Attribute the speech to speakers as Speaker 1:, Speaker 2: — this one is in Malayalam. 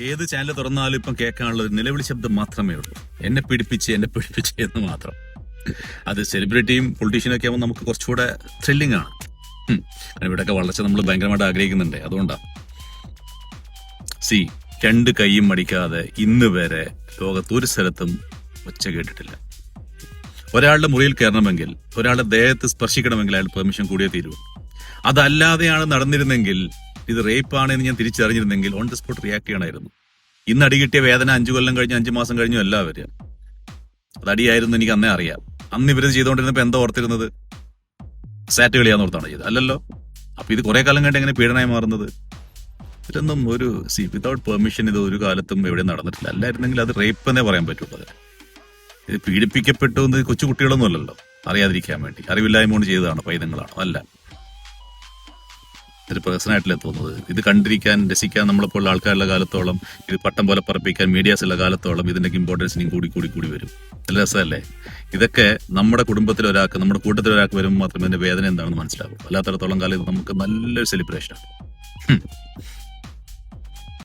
Speaker 1: ഏത് ചാനൽ തുറന്നാലും ഇപ്പം കേൾക്കാനുള്ള ഒരു നിലവിളി ശബ്ദം മാത്രമേ ഉള്ളൂ. എന്നെ പിടിപ്പിച്ച് എന്ന് മാത്രം. അത് സെലിബ്രിറ്റിയും പൊളിറ്റീഷ്യനും ഒക്കെ ആകുമ്പോൾ നമുക്ക് കുറച്ചുകൂടെ ത്രില്ലിംഗ് ആണ്. ഇവിടെയൊക്കെ വളർച്ച നമ്മൾ ഭയങ്കരമായിട്ട് ആഗ്രഹിക്കുന്നുണ്ട്. അതുകൊണ്ടാണ് രണ്ട് കൈയും മടിക്കാതെ ഇന്ന് വരെ ലോകത്ത് ഒരു സ്ഥലത്തും ഒച്ച കേട്ടിട്ടില്ല. ഒരാളുടെ മുറിയിൽ കയറണമെങ്കിൽ, ഒരാളുടെ ദേഹത്ത് സ്പർശിക്കണമെങ്കിൽ അയാൾ പെർമിഷൻ കൂടിയേ തീരുള്ളൂ. അതല്ലാതെയാണ് നടന്നിരുന്നെങ്കിൽ, ഇത് റേപ്പാണ് എന്ന് ഞാൻ തിരിച്ചറിഞ്ഞിരുന്നെങ്കിൽ ഓൺ ദി സ്പോട്ട് റിയാക്ട് ചെയ്യണമായിരുന്നു. ഇന്ന് അടി കിട്ടിയ വേദന 5 കൊല്ലം കഴിഞ്ഞു, 5 മാസം കഴിഞ്ഞു അല്ല വരിക. അത് അടിയായിരുന്നു, എനിക്ക് അന്നേ അറിയാം. അന്ന് ഇവര് ചെയ്തുകൊണ്ടിരുന്നപ്പോ എന്താ ഓർത്തിരുന്നത്? സാറ്റ് കളിയാന്ന് ഓർത്താണ് ചെയ്തത്, അല്ലല്ലോ. അപ്പൊ ഇത് കുറെ കാലം കഴിഞ്ഞ് എങ്ങനെ പീഡനമായി മാറുന്നത്? ഇതൊന്നും ഒരു വിതൗട്ട് പെർമിഷൻ ഇത് ഒരു കാലത്തും എവിടെ നടന്നിട്ടില്ല. അല്ലായിരുന്നെങ്കിൽ അത് റേപ്പ് എന്നേ പറയാൻ പറ്റുള്ളൂ. ഇത് പീഡിപ്പിക്കപ്പെട്ടു എന്ന് കൊച്ചു കുട്ടികളൊന്നും അല്ലല്ലോ, അറിയാതിരിക്കാൻ വേണ്ടി, അറിവില്ലായ്മ കൊണ്ട് ചെയ്തതാണോ, പൈതങ്ങളാണോ? അല്ല. ഒരു പേഴ്സണായിട്ടല്ലേ തോന്നുന്നത്. ഇത് കണ്ടിരിക്കാൻ, രസിക്കാൻ നമ്മളെപ്പോലുള്ള ആൾക്കാരുടെ കാലത്തോളം, ഇത് പട്ടം പോലെ പറപ്പിക്കാൻ മീഡിയാസ് ഉള്ള കാലത്തോളം ഇതിന്റെ ഇമ്പോർട്ടൻസ് ഇനിയും കൂടി വരും. നല്ല രസമല്ലേ? ഇതൊക്കെ നമ്മുടെ കുടുംബത്തിൽ ഒരാൾക്ക്, നമ്മുടെ കൂട്ടത്തിൽ ഒരാൾക്ക് വരുമ്പോൾ മാത്രമേ ഇതിന്റെ വേദന എന്താണെന്ന് മനസ്സിലാവും. അല്ലാത്തടത്തോളം കാലം ഇത് നമുക്ക് നല്ലൊരു സെലിബ്രേഷനാണ്.